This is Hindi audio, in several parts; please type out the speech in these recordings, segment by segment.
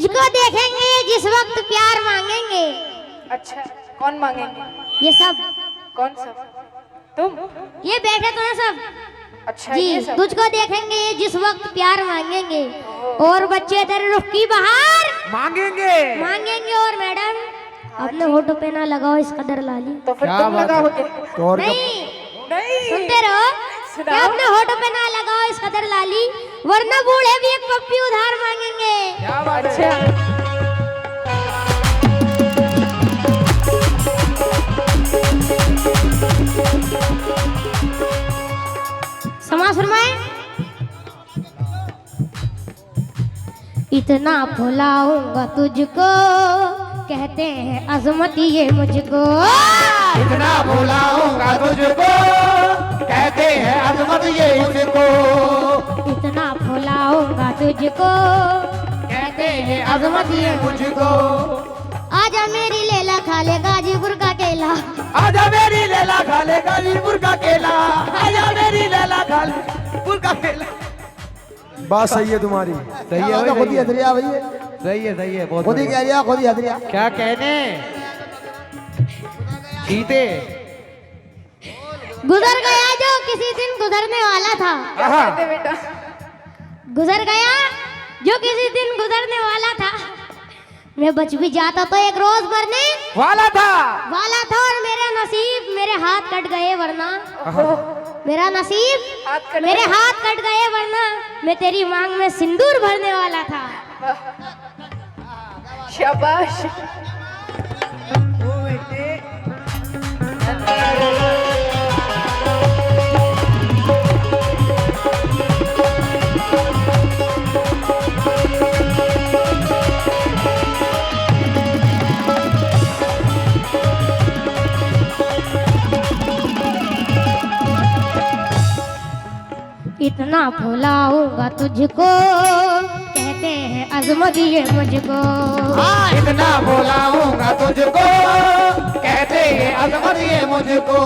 तुझको देखेंगे जिस वक्त प्यार मांगेंगे। अच्छा, कौन मांगेंगे? ये सब कौन सब? तुम? ये बैठे तो हैं सब। अच्छा, जी, ये सब। तुझको देखेंगे जिस वक्त प्यार मांगेंगे और बच्चे तेरे रुख की बहार मांगेंगे। और मैडम अपने होठों पे ना लगाओ इस कदर लाली। तो फिर तुम लगाओगे? नहीं, नहीं, सुनते रहो। क्या अपने होठों पे ना लगाओ इस कदर लाली, वरना बूढ़े भी एक पप्पी उधार मांगेंगे। क्या बात है? समाज फरमाए। इतना भुलाऊंगा तुझको, कहते हैं अजमत ये मुझको। इतना भुलाऊंगा तुझको, कहते हैं अजमत ये मुझको। इतना भुलाऊंगा तुझको, कहते हैं अजमत ये मुझको। आजा मेरी लैला खा ले गाजीपुर का केला। आजा मेरी लैला खा ले गाजीपुर का केला। आजा मेरी लैला खा ले गाजीपुर का केला। बात सही है तुम्हारी। सही है भाई, खुद ही हदरिया भैया। सही है बहुत खुद ही कह रिया, खुद ही हदरिया। क्या कहने चीते गुजर गया जो किसी दिन गुजरने वाला था। क्या कहते बेटा? गुजर गया जो किसी दिन गुजरने वाला था। मैं बच भी जाता तो एक रोज मरने वाला था। और मेरे नसीब मेरे हाथ कट गए वरना मेरा नसीब हाथ कट मेरे गए? हाथ कट गए वरना मैं तेरी मांग में सिंदूर भरने वाला था। शाबाश। इतना भुलाऊंगा तुझको, कहते हैं अजमत ये मुझको। इतना भुलाऊंगा तुझको, कहते हैं अजमत ये मुझको।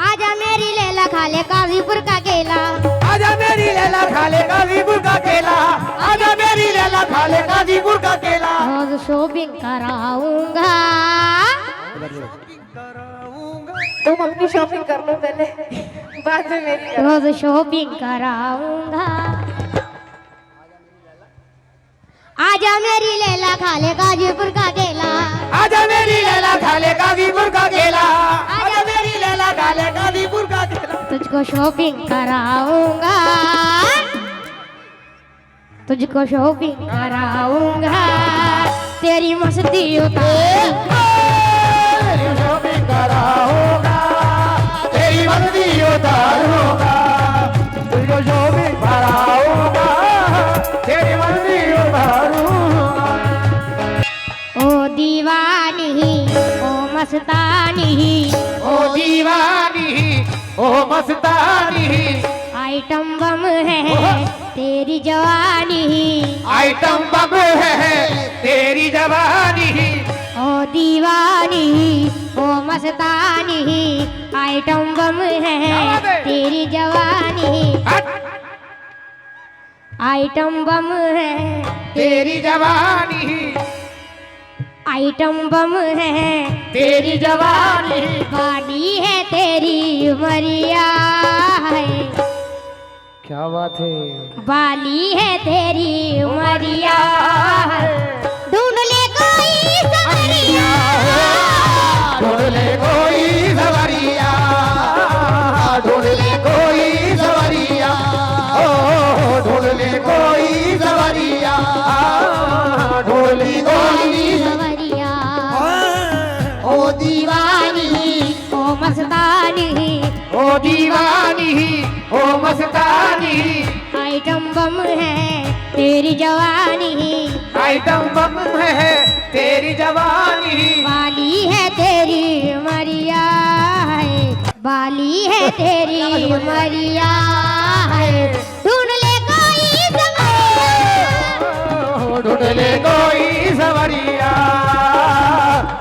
आजा मेरी लैला खा ले गाजीपुर का केला। आजा मेरी लैला खा ले गाजीपुर का केला। आजा मेरी लैला खा ले गाजीपुर का केला। रोज शॉपिंग कराऊंगा। तुम अपनी शॉपिंग कर लो पहले, बाद में मेरी कर। रोज शॉपिंग कराऊंगा। आजा मेरी लैला खा ले गाजीपुर का केला। आजा मेरी लैला खा ले गाजीपुर का केला। आजा मेरी लैला खा ले गाजीपुर का केला। तुझको शॉपिंग कराऊंगा, तुझको शॉपिंग कराऊंगा। तेरी मस्ती उतारूंगा। तेरी शॉपिंग कराऊंगा, तेरी मस्ती उतारूंगा। तुझको शॉपिंग कराऊंगा, तेरी मस्ती उतारूंगा। ओ दीवानी ओ मस्तानी, ओ दीवानी ओ मस्तानी। आइटम बम है तेरी जवानी। आइटम बम है तेरी जवानी। ओ दीवानी ओ मस्तानी, आइटम बम है तेरी जवानी। आइटम बम है तेरी जवानी। आइटम बम है तेरी जवानी। बाडी है तेरी उमरिया है। क्या बात है। बाली है तेरी उमरिया है। ढूंढ ले कोई सवरिया, ढूंढ ले कोई सवरिया। ढूंढ ले कोई सवरिया। ओ ढूंढ ले कोई सवरिया। ढूंढ ले कोई सवरिया। ओ दीवानी ओ मस्तानी, ओ दीवानी ओ मस्तानी। आइटम बम है तेरी जवानी। आइटम बम है तेरी जवानी। बाली है तेरी उमरिया है। बाली है तेरी उमरिया है। ढूंढ ले कोई सवरिया। ढूंढ ले कोई सवरिया।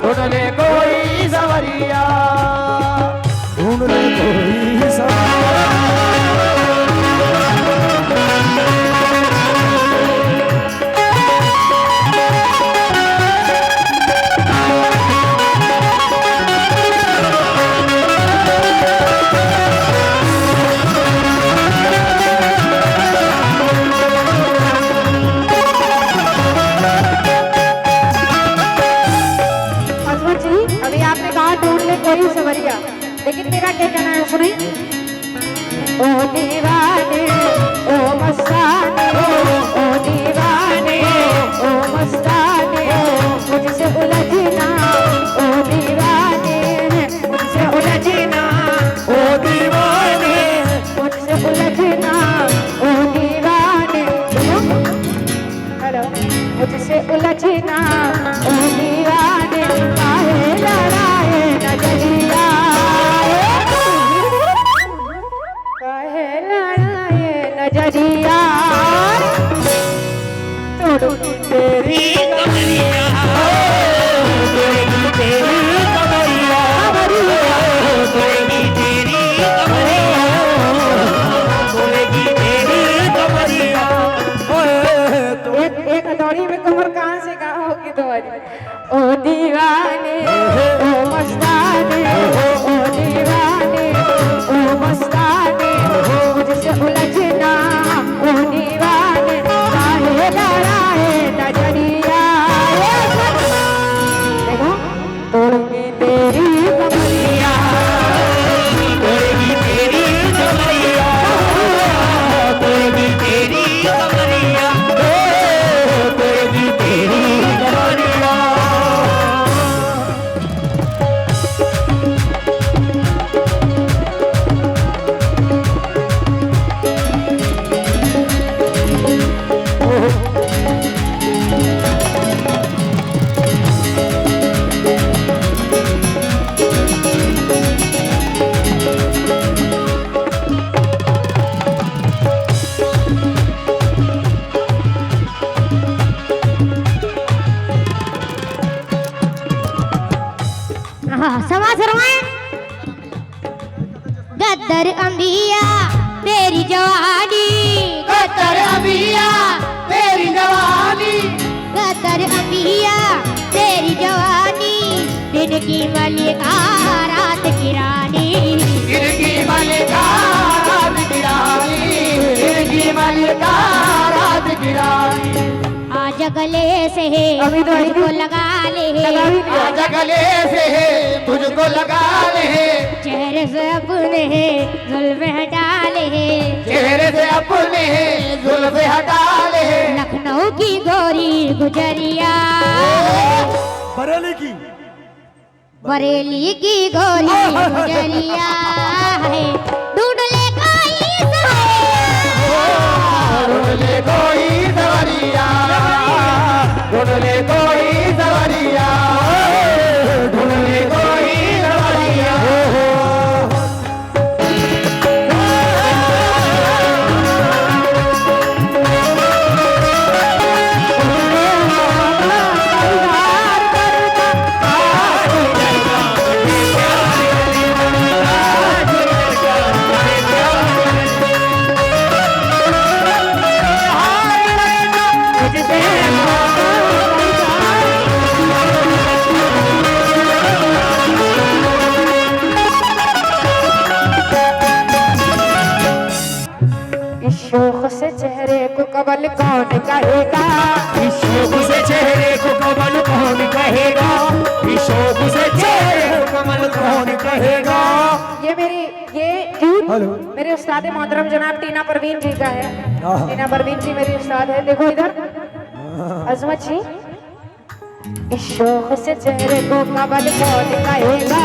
ढूंढ ले कोई सवरिया। ढूंढ ले कोई सवरिया। मुझसे उलझना ओ दीवाने काहे लड़ाए नजरिया काहे लड़ाए नजरिया तोड़ तेरी कमरिया तोड़ेगी तेरी कमरिया तोड़ेगी तेरी कमरिया तोड़ेगी तेरी कमरिया एक हथौड़ी में कमर कहाँ से कहाँ होगी तुम्हारी ओ दीवाने ओ मस्ताने ओ दीवाने ओ मस्ताने मुझसे उलझना ओ दीवाने काहे लड़ाए नजरिया देखो तोड़ूंगी तेरी कमरिया तोड़ेगी तेरी कमरिया तोड़ेगी तेरी कमरिया तोड़ेगी तेरी कमरिया समाज गद्दर अंबिया तेरी जवानी गद्दर अंबिया तेरी जवानी गद्दर अंबिया तेरी जवानी दिन की मलिका रात की रानी गिरगी मलिका रात की रानी गिरगी मलिका रात की रानी आज गले से है अभी तो तुझको लगा ले आज गले से है तुझको लगा ले चेहरे से अपने है जुल्फ़े हटा ले चेहरे से अपने जुल्फ़े हटा ले लखनऊ की गोरी गुजरिया बरेली की बरेली की गोरी गुजरिया है ढूंढ ले कोई ढूंढ ले कोई सवरिया ढूंढ ले कोई सवरिया ढूंढ ले कोई सवरिया शोक से चेहरे को कबल कौन कहेगा इस शोक से चेहरे को कमल कौन कहेगा इस शोक से चेहरे को कमल कौन कहेगा ये गीत हेलो। मेरे उस्ताद मोहतरम जनाब टीना परवीन जी का है हाँ। टीना परवीन जी मेरी उस्ताद है देखो इधर अजमत जी इस शोक से चेहरे को कबल कौन कहेगा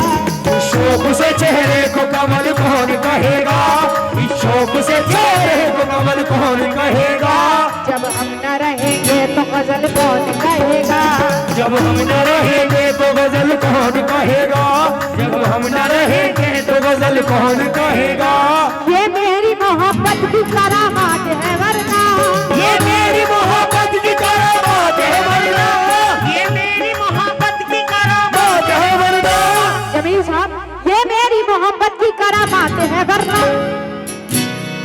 इस शोक से चेहरे को कमल कौन कहेगा इस शोक से चेहरे को कमल कौन कहेगा जब हम न रहेंगे तो गजल कौन कहेगा जब हम न रहेंगे तो गजल कौन कहेगा जब हम न रहेंगे तो गजल कौन कहेगा ये मेरी मोहब्बत की करामात है वरना ये मेरी मोहब्बत की करामात है वरना ये मेरी मोहब्बत की करामात है वरना जमील साहब ये मेरी मोहब्बत की करामात है वरना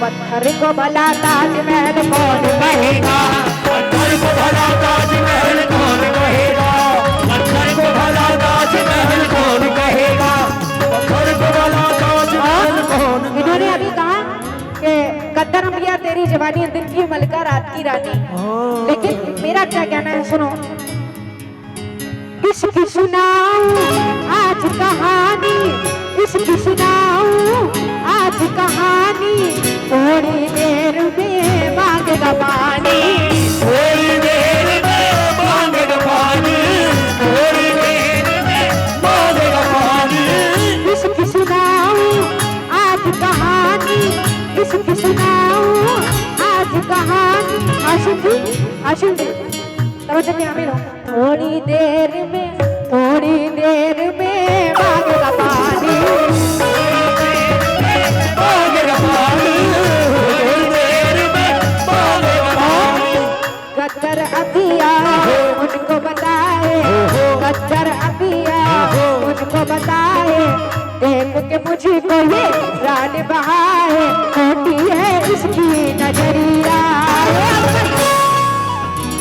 पत्थर को भला ताजमहल कौन कहेगा पत्थर को भला ताजमहल कौन कहेगा पत्थर को भला ताजमहल कौन कहेगा पत्थर को भला ताजमहल कौन इन्होंने अभी कहा कि गद्दर अंबिया तेरी जवानी दिन की मलका रात की रानी लेकिन मेरा क्या कहना है सुनो किसकी सुनाऊं आज कहानी किसकी सुनाऊं आज कहानी थोड़ी देर में मांगेगा पानी थोड़ी देर में मांगेगा पानी थोड़ी देर में मांगेगा पानी किसकी सुनाऊं आज कहानी किसकी सुनाऊं आज कहानी आशिक जी तब सोच क्या मिलो थोड़ी देर में मांगेगा पानी मांगेगा पानी थोड़ी देर में मांगेगा पानी कच्चर अभिया मुझको बताए कच्चर अभिया मुझको बताए देख के मुझको ये रान बहाए खोटी है इसकी नजरिया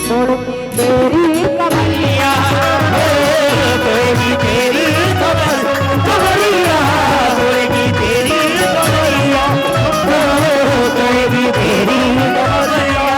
छोड़ती तेरी कमरिया तोड़ेगी तेरी कमरिया तोड़ेगी तेरी कमरिया तोड़ेगी तेरी कमरिया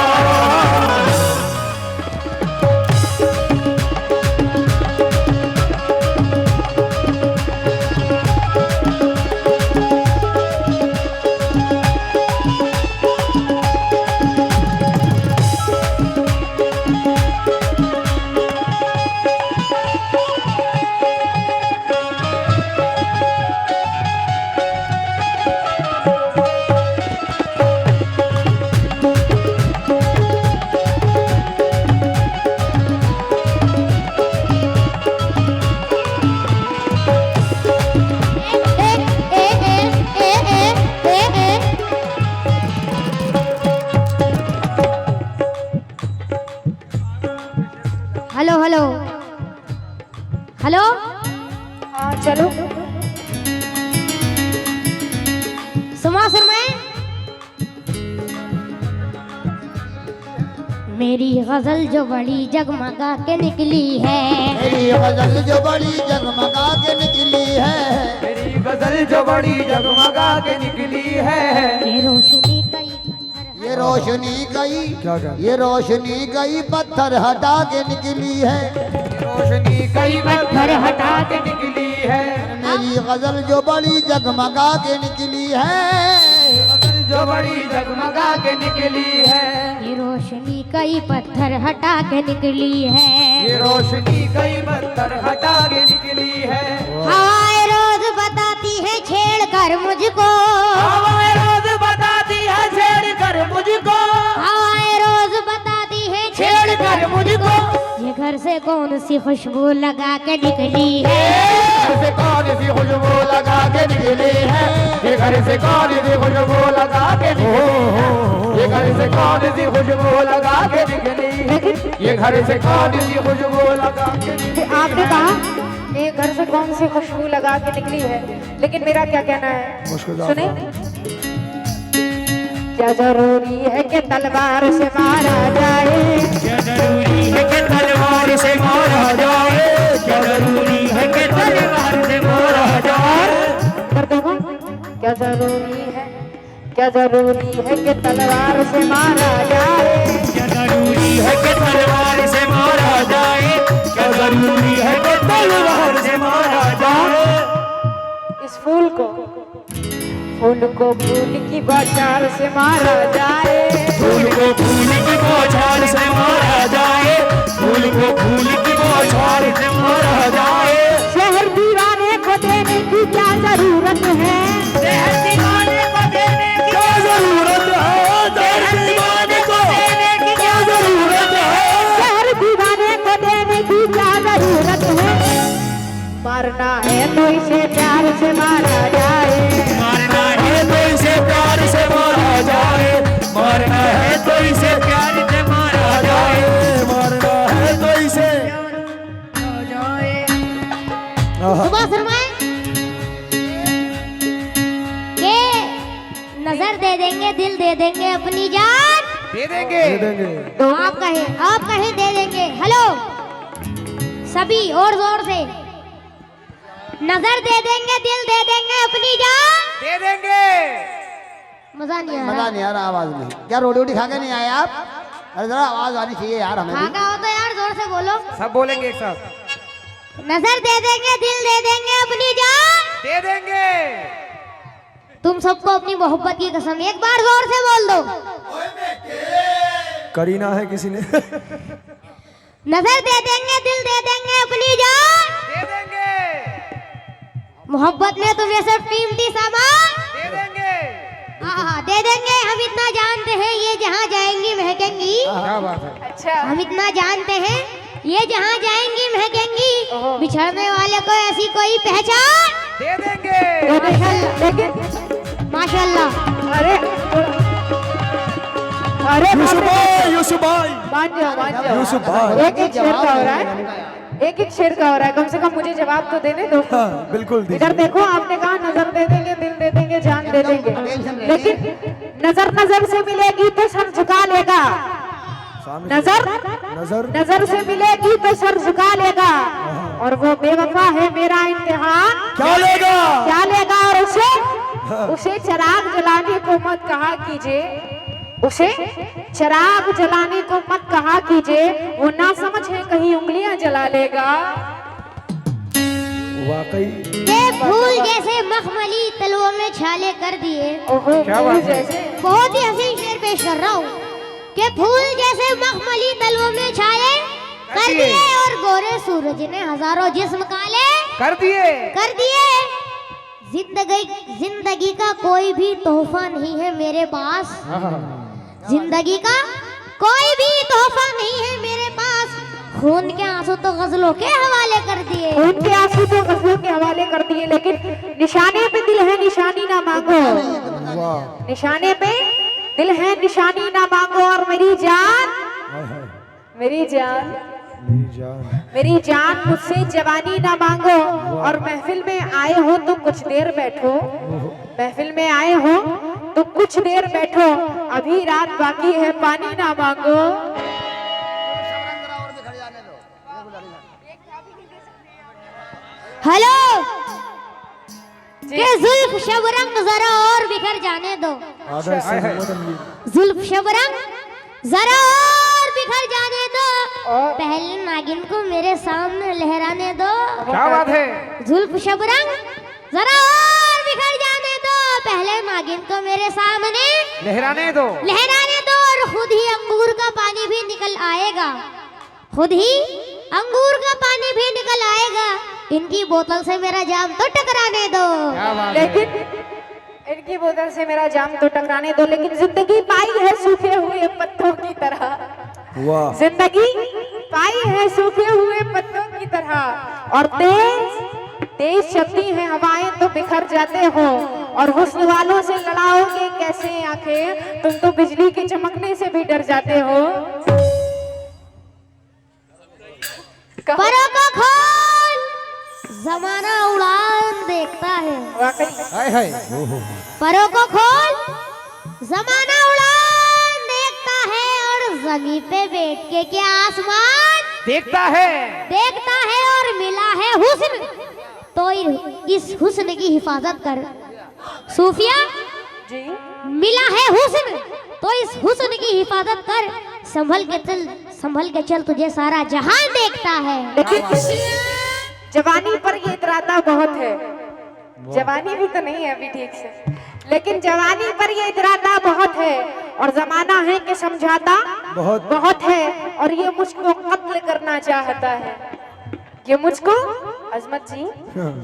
हेलो हेलो हेलो हाँ चलो सुमा शर्मा मेरी गजल जो बड़ी जगमगा के निकली है मेरी गजल जो बड़ी जगमगा के निकली है मेरी गजल जो बड़ी जगमगा के निकली है ये रोशनी कई ये रोशनी गई पत्थर हटा के निकली है रोशनी कई पत्थर हटा के निकली है मेरी गजल जो बड़ी जगमगा के निकली है गजल जो बड़ी जगमगा के निकली है ये रोशनी कई पत्थर हटा के निकली है ये रोशनी कई पत्थर हटा के निकली है हवाएं रोज बताती है छेड़ कर मुझको हवाएं रोज बताती है छेड़ कर मुझको हवाएं रोज बताती है छेड़ कर मुझको ये घर से कौन सी खुशबू लगा के निकली है घर से कौन सी खुशबू लगा के निकली है ये घर से कौन सी खुशबू लगा के निकली है ये घर से कौन सी खुशबू लगा के निकली है ये घर से कौन सी खुशबू लगा के निकली आपने कहा ये घर से कौन सी खुशबू लगा के निकली है लेकिन मेरा क्या कहना है सुने क्या जरूरी है कि तलवार से मारा जाए क्या जरूरी है कि तलवार से मारा जाए क्या जरूरी है कि तलवार से मारा जाए कर दूंगा क्या जरूरी है कि तलवार से मारा जाए क्या जरूरी है कि तलवार से मारा जाए क्या जरूरी है कि तलवार से मारा जाए इस फूल को फूल की बौछार से मारा जाए फूल को फूल की बौछार से मारा जाए फूल को फूल की बौछार से मारा जाए शहर दीवाने को देने की क्या जरूरत है शहर दीवाने को देने की क्या जरूरत है शहर दीवाने को देने की क्या जरूरत है शहर दीवाने को देने की क्या जरूरत है मारना है तो इसे प्यार से मारा जाए मारना है तो इसे प्यार से मारा जाए मारना है तो इसे प्यार से मारा जाए मारना है तो इसे सुबह शर्मा ये नजर दे देंगे दिल दे देंगे अपनी जान दे देंगे तो आप कहे दे देंगे हेलो सभी और जोर से नजर दे देंगे दिल दे देंगे अपनी जान दे देंगे मजा नहीं आ मजा रहा नहीं आ रहा आवाज में क्या रोटी वोटी खा के नहीं आए आप अरे जरा आवाज आनी चाहिए यार हमें भी। खाका हो तो यार जोर से बोलो सब बोलेंगे एक साथ नजर दे देंगे दिल दे देंगे अपनी जान दे देंगे तुम सबको अपनी मोहब्बत की कसम एक बार जोर से बोल दो करीना है किसी ने नजर दे देंगे दिल दे देंगे अपनी जान दे देंगे मोहब्बत में तुम्हें सब कीमती सामान दे देंगे हाँ दे देंगे। हम इतना जानते हैं ये जहाँ जाएंगी महकेंगी। क्या बात है। अच्छा हम इतना जानते हैं ये जहाँ जाएंगी महकेंगी। बिछड़ने वाले को ऐसी कोई पहचान दे देंगे। लेकिन माशाल्लाह। अरे अरे यूसुफ भाई मान जाओ यूसुफ भाई। एक एक शेर का हो रहा है, एक एक शेर का हो रहा है। कम से कम मुझे जवाब तो देने दो। हाँ, बिल्कुल इधर दीजिए। देखो, आपने कहा नजर दे देंगे, दिल दे देंगे, जान दे देंगे, लेकिन नजर नजर से मिलेगी तो सर झुका लेगा। नजर नजर नजर से मिलेगी तो सर झुका लेगा। और वो बेवफा है मेरा इम्तिहान क्या लेगा? क्या लेगा। और उसे चिराग जलाने को मत कहा कीजिए, उसे चिराग जलाने को मत कहा कीजिए, वो ना समझ है कहीं उंगलियां जला लेगा। वाकई ये फूल जैसे मखमली तलवों में छाले कर दिए। ओहो क्या बात है। जैसे बहुत ही हसीन शेर पेश कर रहा हूँ कि फूल जैसे मखमली तलवों में छाले कर दिए और गोरे सूरज ने हजारों जिस्म काले कर दिए। जिंदगी का कोई भी तोहफा नहीं है मेरे पास। जिंदगी का कोई भी तोहफा नहीं है मेरे पास। खून के आंसू तो गजलों के हवाले कर दिए। उनके आंसू तो गजलों के हवाले कर दिए, लेकिन निशाने पे दिल है निशानी ना मांगो। निशाने पे दिल है निशानी ना मांगो। और मेरी जान मेरी जान मेरी जान मुझसे जवानी ना मांगो। और महफिल में आए हो तो कुछ देर बैठो, महफिल में आए हो तो कुछ देर बैठो, अभी रात बाकी है पानी ना मांगो। हेलो के जुल्फ शबरंग जरा और बिखर जाने दो। जुल्फ शबरंग जरा और बिखर जाने दो। पहले नागिन को मेरे सामने लहराने दो। क्या बात है। जुल्फ शबरंग जरा और बिखर जाने दो। पहले नागिन को मेरे सामने लहराने दो। और खुद ही अंगूर का पानी भी निकल आएगा। खुद ही अंगूर का पानी भी निकल आएगा। इनकी बोतल से मेरा जाम तो टकराने दो। क्या बात है। लेकिन इनकी बोतल से मेरा जाम तो टकराने दो। लेकिन जिंदगी पाई है सूखे हुए पत्तों की तरह। वाह। जिंदगी पाई है सूखे हुए पत्तों की तरह। और तेज चलती हैं हवाएं तो बिखर जाते हो। और हुस्न वालों से लड़ाओगे कैसे आंखें, तुम तो बिजली के चमकने से भी डर जाते हो। परों को खोल, जमाना उड़ान देखता है। वाकई हाय हाय। परों को खोल, जमाना उड़ान देखता है। और जमीन पे बैठ के क्या आसमान देखता है। और मिला है हुस्न तो इस हुस्न की हिफाजत कर। सूफिया जी मिला है हुस्न तो इस हुस्न की हिफाजत कर। संभल के चल तुझे सारा जहां देखता है। लेकिन जवानी पर ये इतराता बहुत है। जवानी भी तो नहीं है अभी ठीक से, लेकिन जवानी पर ये इतराता बहुत है। और जमाना है कि समझाता बहुत है। और ये मुझको कत्ल करना चाहता है। ये मुझको अजमत जी,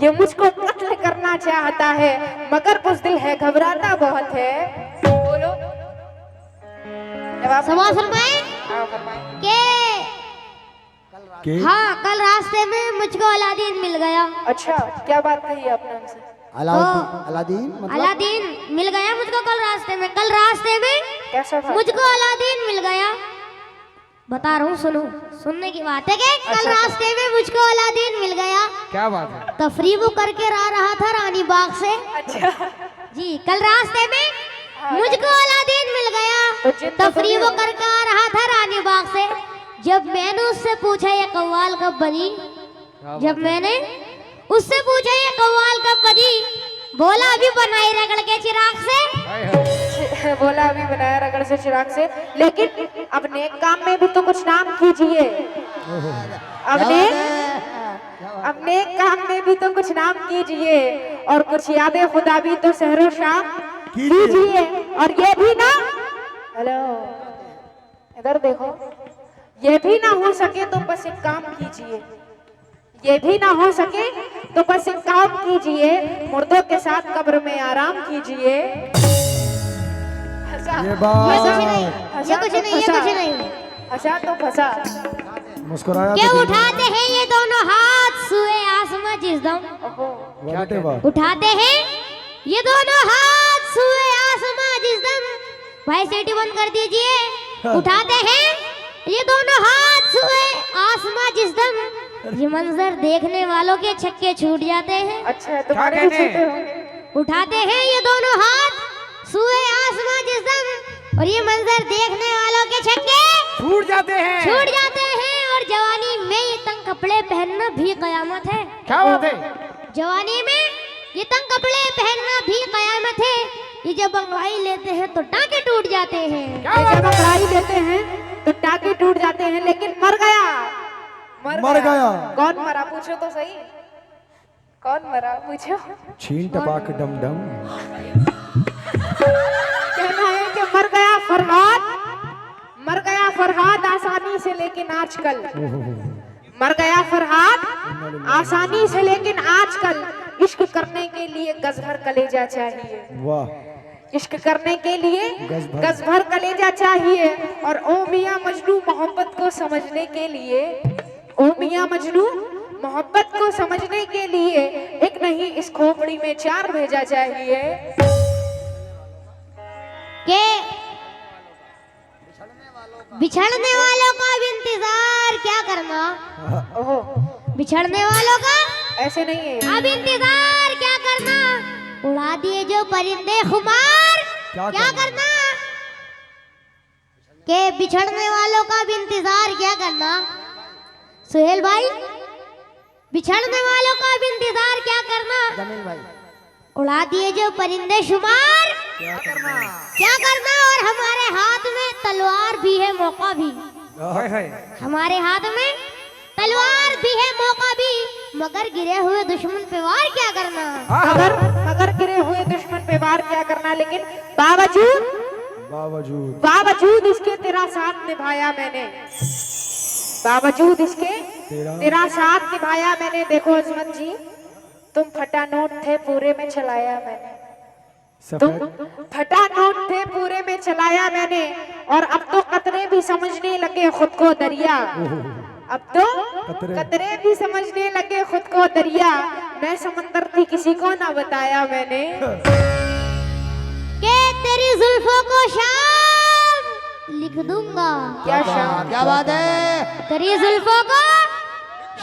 ये मुझको कत्ल करना चाहता है। मगर बुज़दिल है, घबराता बहुत है। बोलो सवाल फरमाए के हाँ, कल रास्ते में मुझको अलादीन मिल गया। अच्छा, क्या बात कही आपने हमसे? अलादीन मतलब अलादीन मिल गया मुझको कल रास्ते में। कल रास्ते में कैसा था? मुझको अलादीन मिल गया। बता रहा हूँ, सुनो, सुनने की बात है कि कल रास्ते में मुझको अलादीन मिल गया। क्या बात है। तफरीह वो करके आ रहा था रानी बाग से। अच्छा जी, कल रास्ते में मुझको अलादीन मिल गया। तफरीह वो करके आ रहा था रानी बाग से। जब मैंने उससे पूछा ये कव्वाल कब बनी, जब मैंने उससे पूछा ये कव्वाल कब बनी, बोला अभी बनाई रगड़ के चिराग से। बोला अभी बनाया रगड़ से चिराग से। लेकिन अब नेक काम में भी तो कुछ नाम कीजिए। अब नेक काम में भी तो कुछ नाम कीजिए। और कुछ यादें खुदा भी तो सहरो शाम कीजिए। और ये भी ना, हेलो इधर देखो, ये भी ना हो सके तो बस एक काम कीजिए। ये भी ना हो सके तो बस एक काम कीजिए, मुर्दों के साथ कब्र में आराम कीजिए। फंसा। ये ये बात कुछ नहीं, ये कुछ नहीं, ये कुछ नहीं। फंसा तो फंसा। मुस्कुराया के तो उठाते हैं ये दोनों हाथ सुए आसमां जिस दम, वाह वाह। उठाते हैं ये दोनों हाथ सुए आसमां जिस दम। भाई सीटी बंद कर दीजिए। उठाते हैं ये दोनों हाथ सुए आसमां जिस दम, ये मंजर देखने वालों के छक्के छूट जाते हैं। अच्छा तुम्हारे भी छूटे होंगे। उठाते हैं ये दोनों हाथ सुए आसमां जिस दम, और ये मंजर देखने वालों के छक्के छूट जाते हैं। छूट जाते हैं। और जवानी में ये तंग कपड़े पहनना भी कयामत है। क्या बात है? जवानी में ये तंग कपड़े पहनना भी कयामत है। ये जब अंगड़ाई लेते हैं तो टांके टूट जाते हैं। ये जब अंगड़ाई देते हैं तो टाके टूट जाते हैं, लेकिन मर गया। मर गया। कौन मरा पूछो तो सही, कौन मरा पूछो। छीन टपाक डम डम। कहना है कि मर गया फरहाद, मर गया फरहाद आसानी से, लेकिन आजकल मर गया फरहाद आसानी से, लेकिन आजकल इश्क करने के लिए गज भर कलेजा चाहिए। वाह। इश्क करने के लिए गज गज भर कलेजा चाहिए। और ओ मियां मजनू मोहब्बत को समझने के लिए, ओ मियां मजनू मोहब्बत को समझने के लिए एक नहीं इस खोपड़ी में 4 भेजा चाहिए। के बिछड़ने वालों का भी इंतजार क्या करना। ओहो बिछड़ने वालों का ऐसे नहीं है। अब इंतजार क्या करना। उड़ा दिए जो परिंदे खुमार क्या करना। के बिछड़ने वालों का भी इंतजार क्या करना। सुहेल भाई, बिछड़ने वालों का भी इंतजार क्या करना। जमील भाई उड़ा दिए जो परिंदे शुमार क्या करना। क्या करना। और हमारे हाथ में तलवार भी है मौका भी, हाय हाय। हमारे हाथ में तलवार भी है मौका भी, मगर गिरे हुए दुश्मन पे वार क्या करना। मगर गिरे हुए दुश्मन पे वार क्या करना, लेकिन बावजूद बावजूद बावजूद इसके तेरा साथ निभाया मैंने, बावजूद इसके तेरा साथ निभाया मैंने। देखो अजमत जी, तुम फटा नोट थे पूरे में चलाया मैंने, तुम सफेद फटा नोट थे पूरे में चलाया मैंने। और अब तो कतरे भी समझने लगे खुद को दरिया, अब तो कतरे भी समझने लगे खुद को दरिया। मैं समंदर थी किसी को ना बताया मैंने। के तेरी जुल्फों को शाम लिख दूंगा। क्या शाम, क्या बात है। तेरी जुल्फों को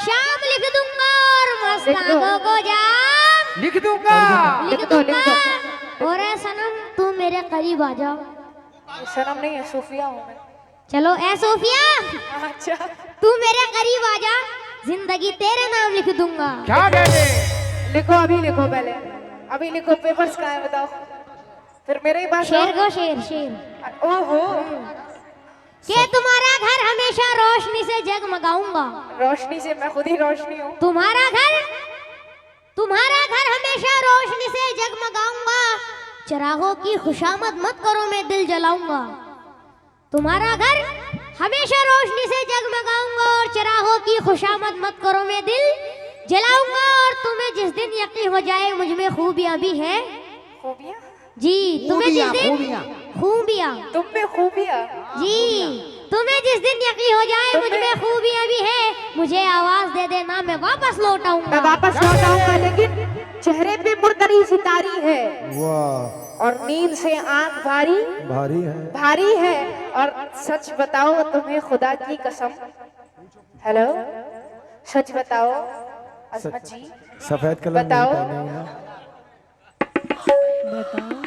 शाम लिख दूंगा, और मस्तानों को जाम लिख दूंगा। लिख दूंगा। और ऐ सनम तू मेरे करीब आ जा। शर्म नहीं है, सूफिया हूँ मैं। चलो ऐ सोफिया, अच्छा तू मेरे करीब आ जा, जिंदगी तेरे नाम लिख दूंगा। क्या कहते? लिखो, अभी लिखो, पहले अभी लिखो। पेपर्स कहाँ है बताओ, फिर मेरे ही पास शेर को शेर। ओहो, के तुम्हारा घर हमेशा रोशनी से जगमगाऊंगा। रोशनी से मैं खुद ही रोशनी हूँ। तुम्हारा घर हमेशा रोशनी से जगमगाऊंगा। चिरागों की खुशामद मत करो, मैं दिल जलाऊंगा। तुम्हारा घर हमेशा रोशनी से जगमगाऊंगा, और चिरागों की खुशामद मत करो, मैं दिल जलाऊंगा। और तुम्हें जिस दिन यकीन हो जाए मुझ में खूबियां भी हैं। खूबियाँ? जी तुम्हें जिस दिन खूबियां तुम में खूबियाँ? जी तुम्हें जिस दिन यकीन हो जाए मुझ में खूबियां भी है, मुझे आवाज दे देना, मैं वापस लौट आऊंगा। मैं वापस लौट आऊंगा, लेकिन चेहरे पे मुर्तरी सितारी है, वाह और नींद से आंख भारी भारी है। और सच बताओ तुम्हें खुदा की कसम, हेलो सच बताओ अजमत जी, सफेद कलर बताओ। नहीं पहने हो ना?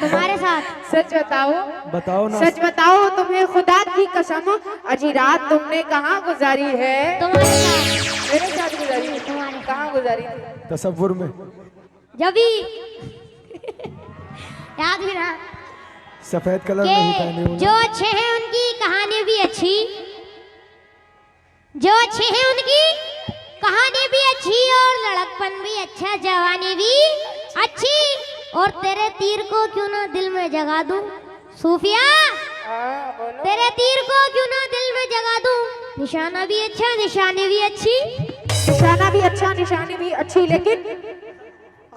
तुम्हारे साथ सच बताओ, बताओ ना। सच बताओ तुम्हें खुदा की कसम, अजी रात तुमने कहाँ गुजारी है। तुम्हारे साथ मेरे साथ गुजारी है। तुम्हारे कहाँ गुजारी थी? तसव्वुर में जब भी याद भी रहा सफेद कलर नहीं पहने हो कि जो ना? अच्छे हैं उनकी कहानी भी अच्छी, जो अच्छे हैं उनकी कहानी भी अच्छी, और लड़कपन भी अच्छा, जवानी भी अच्छी। और तेरे तीर को क्यों ना दिल में जगा दूं सूफिया, हाँ बोलो। तेरे तीर को क्यों ना दिल में जगा दूं। निशाना भी अच्छा, निशानी भी अच्छी, निशाना भी अच्छा, निशानी भी अच्छी, लेकिन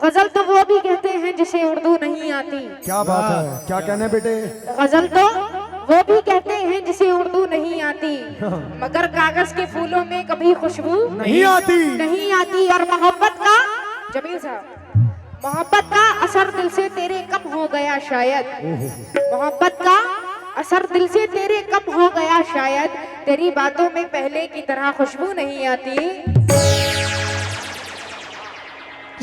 गजल तो वो भी कहते हैं जिसे उर्दू नहीं आती। क्या बात है, क्या कहने बेटे? गजल तो वो भी कहते हैं जिसे उर्दू नहीं आती, मगर कागज के फूलों में कभी खुशबू नहीं आती। नहीं आती। और मोहब्बत का, जमील साहब, मोहब्बत का असर दिल से तेरे कम हो गया शायद, मोहब्बत का असर दिल से तेरे कम हो गया शायद, तेरी बातों में पहले की तरह खुशबू नहीं आती।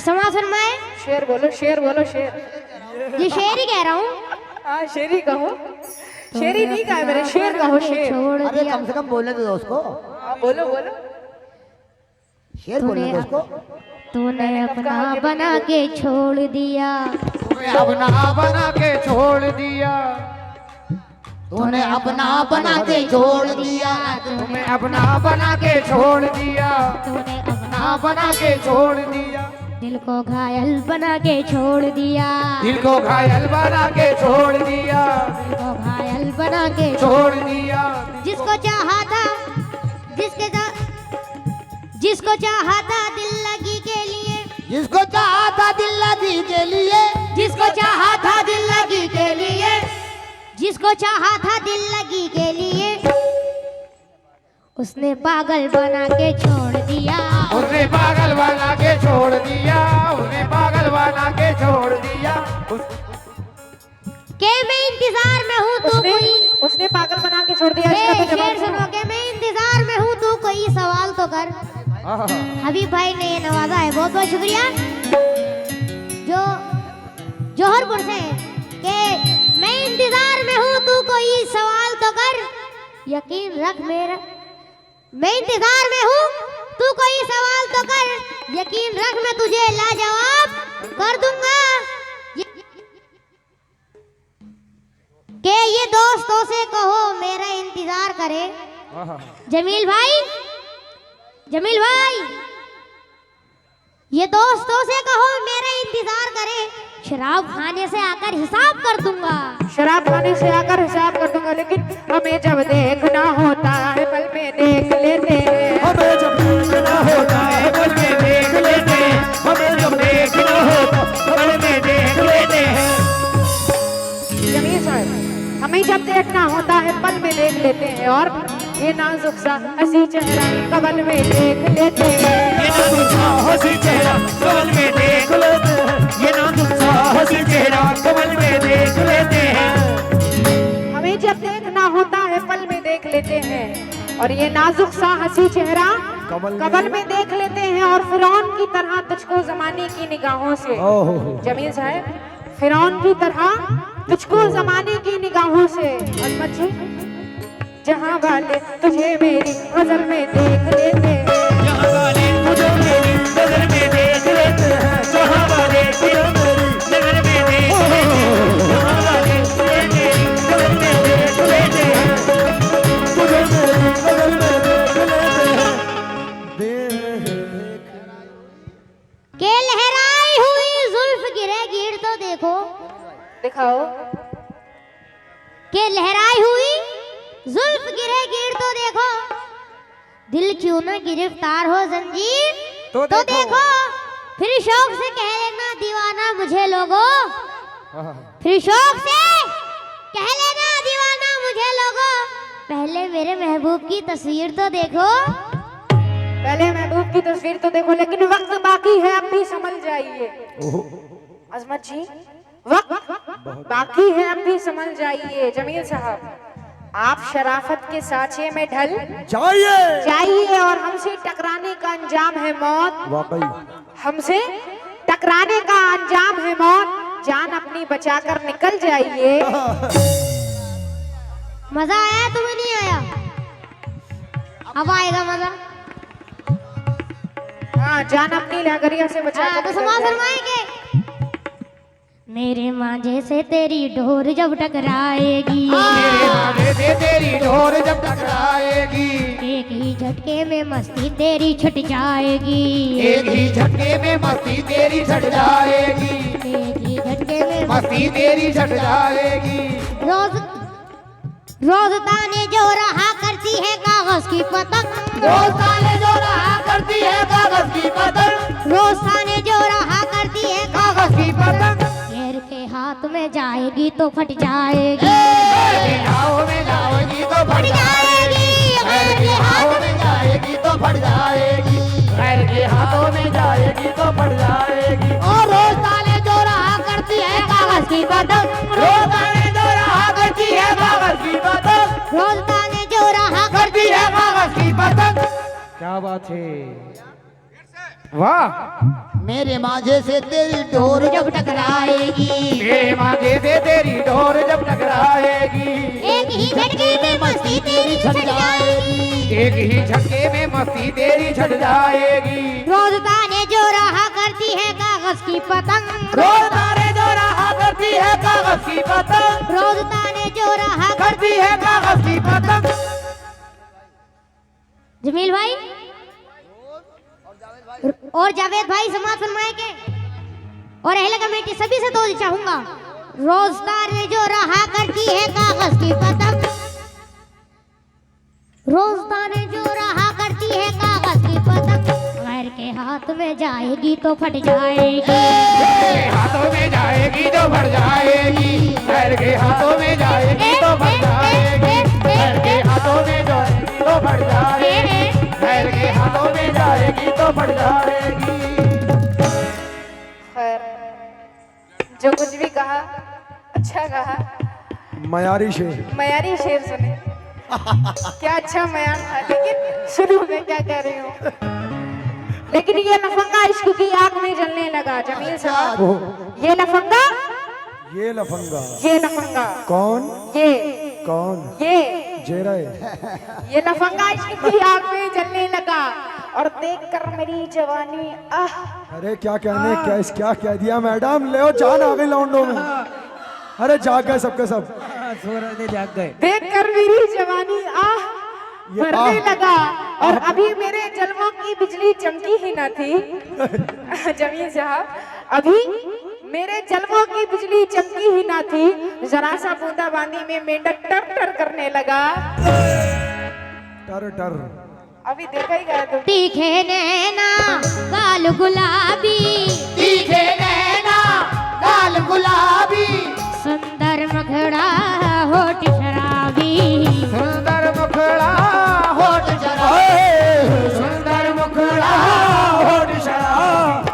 समाज फरमाए। शेर बोलो, शेर बोलो, शेर। ये शेर ही कह रहा हूँ। हाँ शेरी कहो, शेरी नहीं कहा मेरे, शेर कहो, शेर। छोड़ अरे दिया कम से कम बोलने दो दोस्त को, हाँ बोलो बोलो। शेर बोलने दो उसको। तूने अपना बना के छोड़ दिया, तूने अपना बना के छोड़ दिया, तूने अपना बना के छोड़ दिया, तूने अपना बना के छोड़ दिया, तूने अपना बना के छोड़ दिया, दिल को घायल बना के छोड़ दिया, दिल को घायल बना के छोड़ दिया, दिल को घायल बना के छोड़ दिया। जिसको चाहा था, जिसको चाहा था दिल लगी के लिए, जिसको चाहा था दिल लगी के लिए, जिसको चाहा था दिल लगी के लिए, जिसको चाहा था दिल लगी के लिए, उसने पागल बना के छोड़ दिया, उसने पागल बना के छोड़ दिया, उसने पागल बना के छोड़ दिया। के मैं इंतजार में हूँ तू कोई, उसने पागल बना के छोड़ दिया। इसका तो शेर जवाब सुनो के मैं इंतजार में हूँ तू कोई सवाल तो कर। हबीब भाई ने ये नवाजा है, बहुत बहुत शुक्रिया। जो जौहरपुर से के मैं इंतजार में हूँ तू कोई सवाल तो कर, यकीन रख मेरा, मैं इंतजार में हूँ तू कोई सवाल तो कर, यकीन रख मैं तुझे लाजवाब कर दूंगा। के ये दोस्तों से कहो मेरा इंतजार करे। जमील भाई, जमील भाई, ये दोस्तों से कहो मेरा इंतजार करे, शराब खाने से आकर हिसाब कर दूंगा। शराब खाने से आकर हिसाब कर दूंगा, लेकिन हमें जब देखना होता है पल में देख लेते हैं, हमें जब देखना होता है पल में देख लेते हैं, हमें जब देखना होता पल में देख लेते हैं। जमील साहब, हमें जब देखना होता है पल में देख लेते हैं, और ये नाजुक सा हंसी चेहरा कबल में देख लेते हैं, ये नाजुक सा हंसी चेहरा कमल में देख लेते हैं, ये नाजुक सा हंसी चेहरा कमल में देख लेते हैं। हमें जब देखना होता है पल में देख लेते हैं, और ये नाजुक सा हंसी चेहरा कबल में देख लेते हैं, और फिरौन की तरह तुझको जमाने की निगाहों से, जमील साहब, फिरौन की तरह तुझको जमाने की निगाहों से, अजमत जी, जहाँ वाले तुझे मेरी गजल में देख लेते हैं, जहाँ वाले तुझे मेरी नजर में देख लेते हैं, जहाँ वाले तुझे मेरी नजर में देख लेते हैं, जहाँ वाले तुझे मेरी नजर में देख लेते हैं, तुझे मेरी नजर में देख लेते हैं। के लहराई हुई जुल्फ गिरे गिर तो देखो, दिखाओ, के लहराई हुई जुल्फ गिरे गिर तो देखो, दिल क्यों न गिरफ्तार हो जंजीर तो देखो, फिर शौक से कह लेना दीवाना मुझे लोगो, फिर शौक से कह लेना दीवाना मुझे लोगो, पहले मेरे महबूब की तस्वीर तो देखो, पहले महबूब की तस्वीर तो देखो, लेकिन वक्त बाकी है, अब भी समझ जाइए। अजमत जी, वक्त बाकी है, अब भी समझ जाइए। जमील साहब, आप शराफत के साँचे में ढल जाइए, और हमसे टकराने का अंजाम है मौत, वाकई हमसे टकराने का अंजाम है मौत, जान अपनी बचाकर निकल जाइए। मजा आया तुम्हें नहीं आया? अब आएगा मजा। हाँ, जान अपनी लहगरिया से बचा तो समाज फरमाएंगे, मेरे मांझे से तेरी डोर जब टकराएगी, मेरे मांझे से तेरी डोर जब टकराएगी, एक ही झटके में मस्ती तेरी छट जाएगी, एक ही झटके में मस्ती तेरी छट जाएगी, एक ही झटके में मस्ती तेरी छट जाएगी। रोज ताने जो रहा करती है कागज की पतंग, रोज ताने जो रहा करती है कागज की पतंग, रोज ताने जो रहा करती है तो फट जाएगी। के हाथों में जाएगी तो फट जाएगी, गैर के हाथों में जाएगी तो फट जाएगी, गैर के हाथों में जाएगी तो फट जाएगी। और रोज ताले जो रहा करती है कागज की पतंग, रोज ताने जो रहा करती है कागज की पतंग, रोज ताले जो रहा करती है कागज की पतंग। क्या बात है, वाह। मेरे मांझे से तेरी डोर जब टकराएगी, मेरे मांझे से तेरी डोर जब टकराएगी, एक ही झटके में मस्ती तेरी छट जाएगी। एक ही झटके में मस्ती तेरी छट जाएगी। रोज ताने जो रहा करती है कागज की पतंग, रोज ताने जो रहा करती है कागज की पतंग, रोज ताने जो रहा करती है कागज की पतंग। जमील भाई और जावेद भाई समाज फरमाए के और अहले कमेटी सभी से तो चाहूंगा, रोज ताने जो रहा करती है कागज की पतंग, रोज ताने जो रहा करती है कागज की पतंग, गैर के हाथ में जाएगी तो फट जाएगी। के हाथों में जाएगी तो फट जाएगी, गैर के हाथों में जाएगी तो फट जाएगी, गैर के हाथों में जाएगी तो फट जाएगी, गैर के हाथों में जाएगी तो फट जाएगी। खैर, जो कुछ भी कहा अच्छा कहा, मयारी शेर। मयारी शेर सुने, क्या अच्छा मयार था। लेकिन शुरू में क्या कह रही हूँ, लेकिन ये लफंगा इश्क की आग में जलने लगा। जमील साहब, ये लफंगा, ये लफंगा ये लफंगा कौन? ये कौन? ये जेरा ये लफंगा इश्क की आग में जलने लगा और देखकर मेरी जवानी आह। अरे क्या कहने, क्या कह दिया मैडम, ले जान आ गई लौंडों में। अरे जाग गए सबके सब, जाग गए। देखकर मेरी जवानी आह ये भरने आह। लगा और अभी मेरे जलवों की बिजली चमकी ही ना थी। जमील साहब, अभी मेरे जलवों की बिजली चमकी ही ना थी, जरा सा बूंदाबांदी में मेंढक टर टर करने लगा। टर टर। अभी देखा ही गया तुम। तीखे नैना गाल गुलाबी, तीखे नैना गाल गुलाबी, सुंदर मुखड़ा होठ शराबी, सुंदर मुखड़ा होठ शराब, सुंदर मुखड़ा होठ शराब।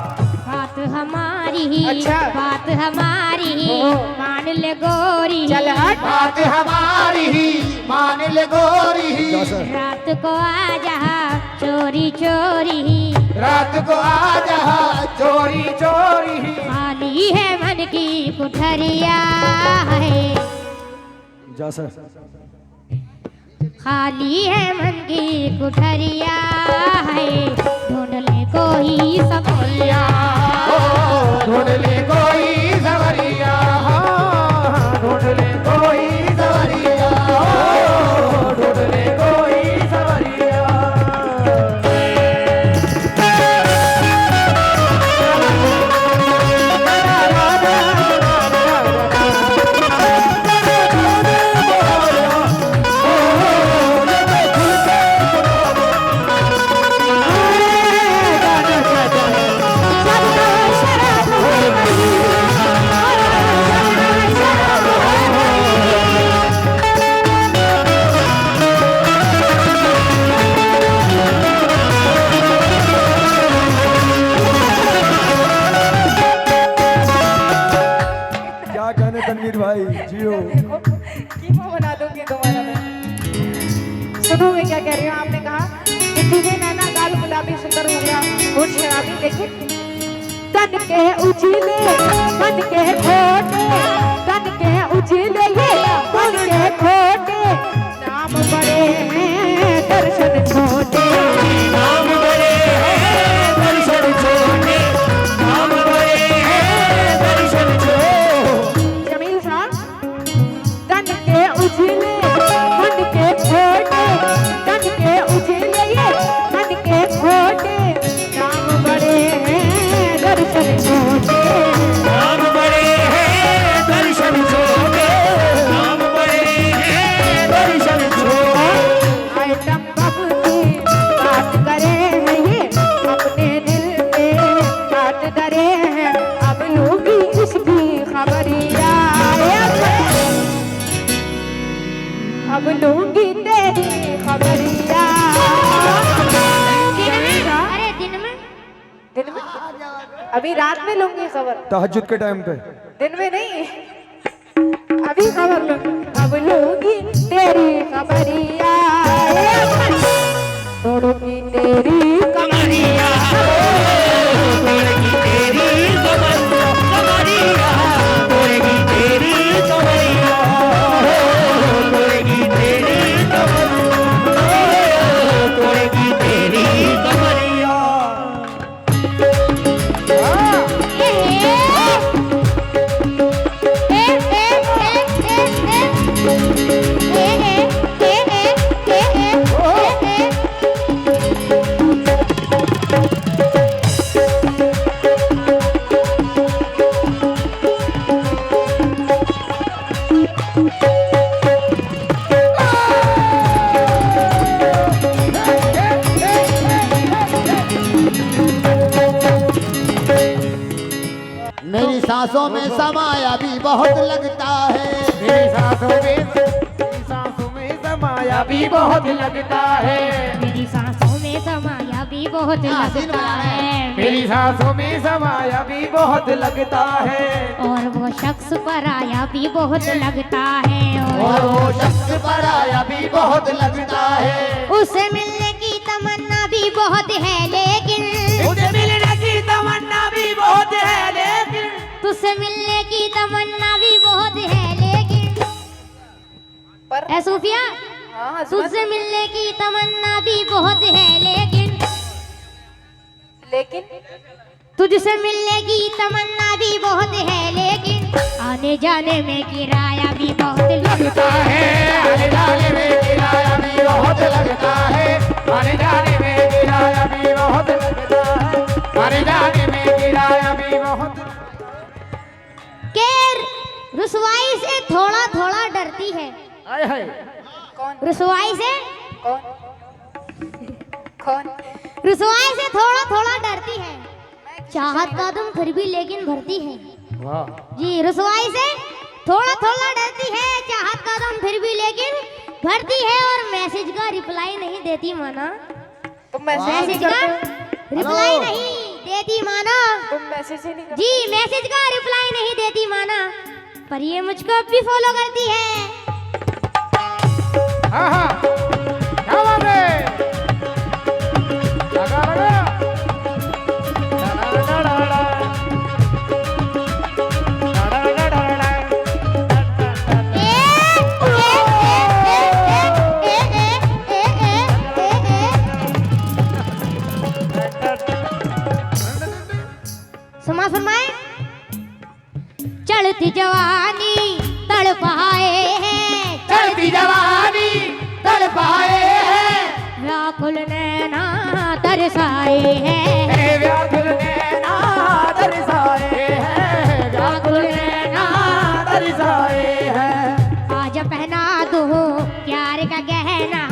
बात हमारी अच्छा। बात हमारी ओह। मान ले गोरी, चल हट। बात हमारी ही मान ले गोरी, क्या सर? रात को आ जा चोरी चोरी, रात को आ जा चोरी चोरी। खाली है मन की कुठरिया है, जा सर। खाली है मन की कुठरिया है, ढूंढ ले कोई सवरिया, ढूंढ ले कोई सवरिया, ढूंढ ले कोई सवरिया, ढूंढ ले कोई सवरिया। क्या कहने तनवीर भाई, जियो। कीमा बना दूंगी तुम्हारा मैं। सुनो मैं क्या कह रही हूँ, आपने कहा कि तुझे नैना गाल गुलाबी सुंदर हो गया होठ शराबी, लेकिन तन के उजले मन के खोटे, तन के उजले ये मन के खोटे, नाम बड़े हैं दर्शन छोटे, नाम बड़े हैं दर्शन छोटे, नाम बड़े हैं दर्शन छोटे। जमील साहब, तन के उजले मन के खोटे, तन के उजले ये मन के खोटे, नाम बड़े हैं दर्शन छोटे, नाम बड़े हैं दर्शन छोटे, नाम बड़े हैं दर्शन छोटे। आइटम बबली बात करे अभी रात में लूंगी खबर, तहज्जुद के टाइम पे। दिन में नहीं, अभी खबर लूंगी। अब लूंगी तेरी खबरिया, तोड़ूंगी तेरी कमरिया तोड़ेगी तेरी कमरिया तोड़ेगी तेरी कमरिया तोड़ेगी तेरी कमरिया तोड़ेगी तेरी कमरिया। मेरी सांसों में समाया भी बहुत लगता है। मेरी सांसों में समाया भी बहुत लगता है। मेरी सांसों में समाया भी बहुत लगता है। मेरी सांसों में समाया भी बहुत लगता है। और वो शख्स पर आया भी बहुत लगता है। और वो शख्स पर आया भी बहुत लगता है। उससे मिलने की तमन्ना भी बहुत है, लेकिन मुझे मिलने की तमन्ना भी बहुत है, लेकिन तुझसे मिलने की तमन्ना भी बहुत है, लेकिन पर ऐ सूफिया, हाँ, तुझसे मिलने की तमन्ना भी बहुत है, लेकिन तुझसे मिलने की तमन्ना भी बहुत है, लेकिन आने जाने में किराया भी बहुत लगता है। आने जाने में किराया भी बहुत लगता है। आने जाने में किराया भी बहुत लगता है। आने जाने में किराया भी बहुत। केर रुसवाई से थोड़ा थोड़ा डरती है। हाय हाय। कौन रुसवाई से कौन कौन रुसवाई से थोड़ा थोड़ा डरती है। चाहत का तुम फिर भी लेकिन भरती है। वाह। जी, रुसवाई से थोड़ा थोड़ा डरती है, चाहत का तुम फिर भी लेकिन भरती है। और मैसेज का रिप्लाई नहीं देती माना। तुम मैसेज मैसेज नहीं का करते, रिप्लाई नहीं देती माना। तुम मैसेज ही नहीं करते। जी, मैसेज का रिप्लाई नहीं देती माना, पर ये मुझको भी फॉलो करती है। हाँ हाँ, क्या बात है। लगा लगा। सुमा फरमाए, चढ़ती जवानी तड़पाए हैं, चढ़ती जवानी तड़पाए हैं। व्याकुल नैना तरसाए हैं, व्याकुल नैना तरसाए हैं। व्याकुल नैना तरसाए हैं। आज पहना दूं प्यार का गहना,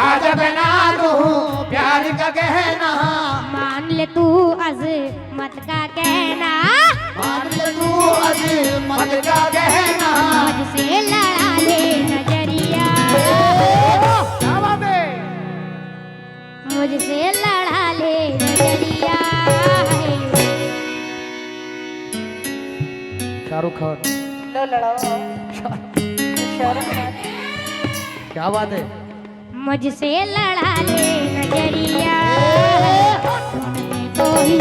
आज बना दूं प्यार का गहना। मान ले तू अज़मत का कहना, मान ले तू अज़मत का गहना। मुझसे लड़ा ले नजरिया, क्या बात है। मुझसे लड़ा ले नजरिया। शाहरुख खान, लो लड़ाओ, शर्म आती। क्या बात है। मुझसे लड़ा ले नजरिया, कोई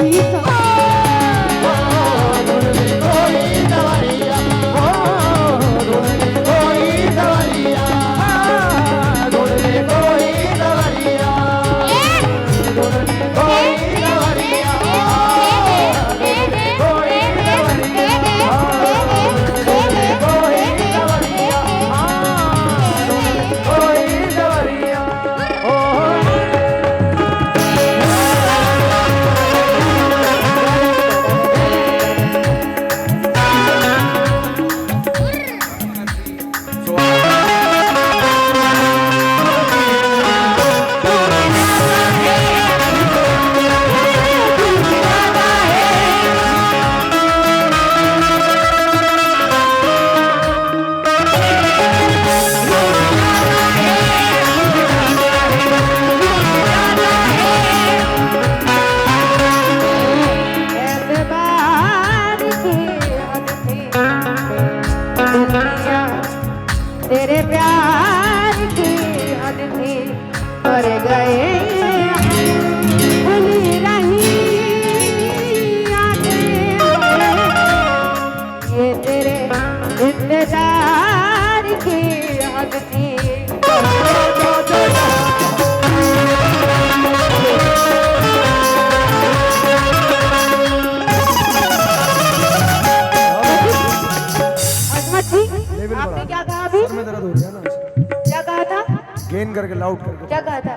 करके लाउड करके। क्या कहा था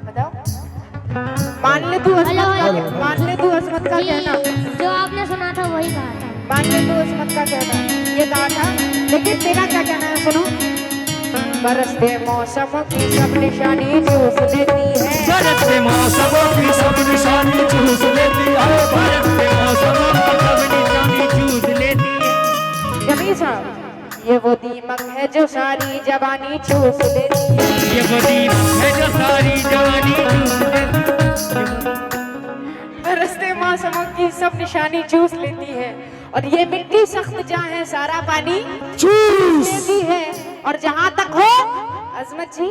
बताओ। मान ले तू हेलो, हेलो। मान ले तू असमत का जी, कहना, जो आपने सुना था वही कहा था। मान ले तू असमत का कहना ये कहा था, लेकिन तेरा क्या कहना है सुनो। बरसते मौसम की सब निशानी चूस लेती है, बरसते मौसमों की सब निशानी चूस लेती है, बरसते मौसमों की सब निशानी चूस लेती है। जमीर साहब ये वो दीमक है जो सारी जवानी चूस लेती है, ये वो दीमक है जो सारी जवानी चूस लेती है। बरसते मौसमों की सब निशानी चूस लेती है, और ये मिट्टी सख्त जहाँ है सारा पानी चूस लेती है। और जहाँ तक हो अजमत जी,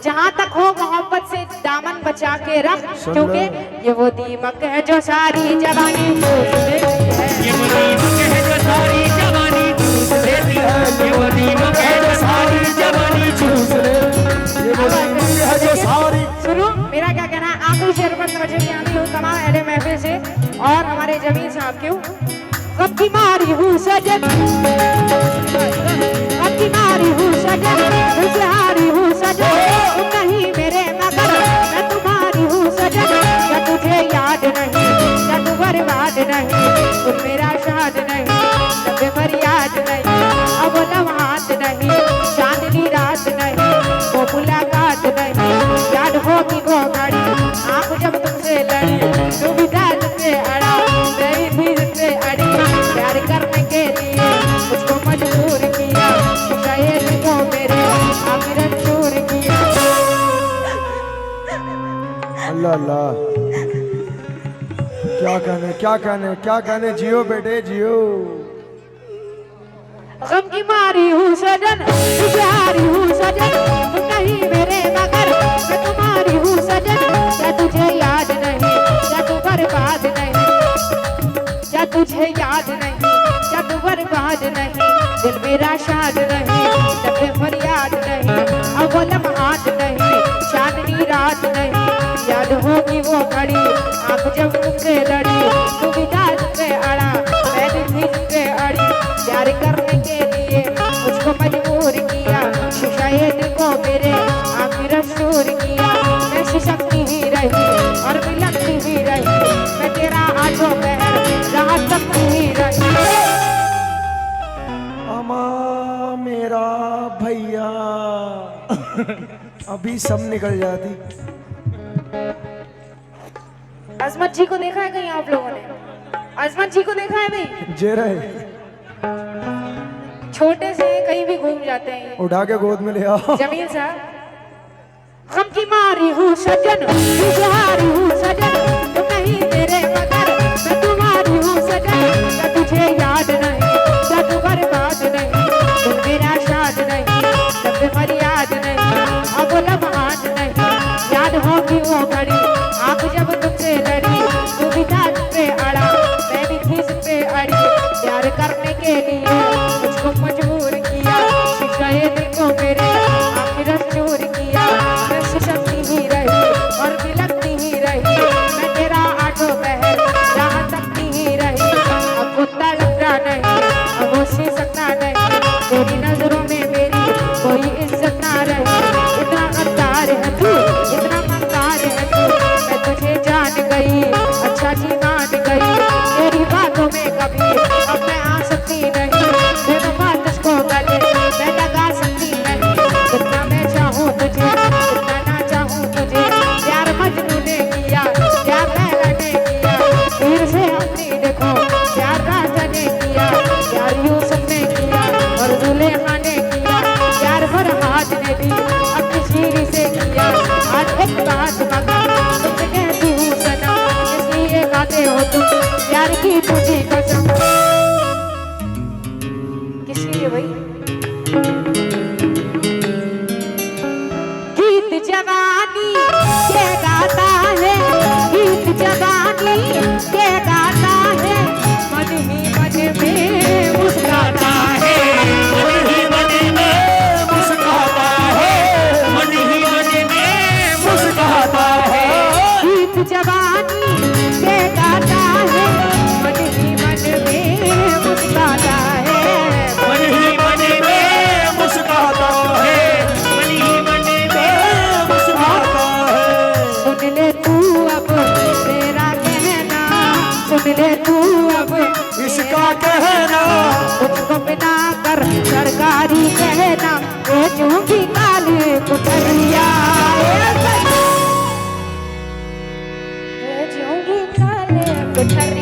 जहाँ तक हो मोहब्बत से दामन बचा के रख, क्योंकि ये वो दीमक है जो सारी जवानी चूस लेती है, ये वो दीमक है जो सारी जवानी चूस लेती है, ये वो दीमक है जो सारी जवानी चूस लेती है, ये वो दीमक है जो सारी। सुनो मेरा क्या कहना है। आखिरी शेर पर तवज्जो की आती हूँ तमाम अहले महफिल से और हमारे जमीर साहब क्यों। कब की मारी हूँ सजन, कब की मारी हूँ सजन, तुझसे हारी हूँ सजन, तुम नहीं मेरे मगर मैं तुम्हारी हूँ सजन। क्या तुझे याद नहीं, क्या तू बर्बाद नहीं, तुम मेरा शाद नहीं, कभी फरियाद नहीं, अब लम्हात नहीं, चांदनी रात नहीं, वो मुलाकात नहीं, याद होगी वो घड़ी आँख जब तुमसे लड़ी, तू भी डाल से अड़ा मेरी भीड़ से अड़ी, प्यार करने के लिए मुझको मजबूर किया, शायद को मेरे आखिर चूर किया। अल्लाह अल्लाह, क्या कहने क्या कहने क्या कहने। जियो बेटे जियो। गम की मारी हूँ सजन, तुझे हारी हूँ सजन, तुम नहीं मेरे मगर मैं तुम्हारी हूँ सजन। क्या तुझे याद नहीं, क्या तू बर्बाद नहीं, क्या तुझे याद नहीं, क्या तू बर्बाद नहीं, दिल मेरा शाद नहीं, कभी फरियाद नहीं, अब वो लम्हात नहीं, चांदनी रात नहीं, याद होगी वो घड़ी आँख जब तुमसे लड़ी, तू भी दाद पे अड़ा मैं भी भीड़ पे अड़ी, प्यार करने के लिए मुझको मजबूर किया, शीशाए दिल को मेरे आखिर चूर किया। मैं सिसकती ही रही और बिलखती ही रही, मैं तेरा आजो पहर रात तकती ही रही। अमा मेरा भैया अभी सब निकल जाती। अजमत जी को देखा है कहीं आप लोगों ने? अजमत जी को देखा है भाई? जे रहे छोटे से कहीं भी घूम जाते हैं ये। उठा के गोद में ले आओ। जमील साहब, गम की मारी हूँ सजन, तुझे हारी हूँ सजन, तुम नहीं मेरे मगर मैं तुम्हारी हूँ सजन। क्या तुझे याद नहीं, क्या तू बर्बाद नहीं, तुम मेरा शाद नहीं, कभी फरियाद नहीं, अब लम्हात नहीं, याद होगी वो घड़ी आँख जब तुमसे लड़ी, तू भी दाद पे अड़ा मैं भी खींच पे अड़ी, प्यार करने के लिए मुझको मजबूर किया, शीशाए दिल को मेरे आखिर चूर किया। मैं सिसकती ही रही और बिलखती ही रही, मैं तेरा आठों पहर राह तकती ही रही, अब वो तड़पना नहीं, अब वो सिसकना नहीं, तेरी नजरों में मेरी कोई इज्जत ना रही। इतना गद्दार है तू, इतना मक्कार है तू, मैं तुझे जान गई, अच्छा जी मान गई, तेरी बातों में कभी अब मैं आ सकती नहीं, तेरे बात को गले मैं लगा सकती नहीं, जितना मैं चाहूँ तुझे जितना ना चाहूँ तुझे, प्यार मजनू ने किया, प्यार लैला ने किया, फिर से अपनी देखो प्यार राजा ने किया, प्यार यूसुफ ने किया और जुलेखा ने किया, प्यार फरहाद ने भी अपनी शीरी से किया। आज एक बात मगर तुमसे कहती हूँ सनम, इसलिए गाते हो तुम प्यार की तुझी कसम। किस लिए भाई? गीत जवानी के गाता है, गीत जवानी के गाता है, मन ही मन में मुस्कुराता है, मन ही मन में मुस्कुराता है, मन ही मन में मुस्कुराता है। गीत जवानी के गाता है, मन ही मन ले तू अब इसका कहना मुझको बिना कर सरकारी कहना बेचूंगी काली कुठरिया बेचूंगी काले कुठरिया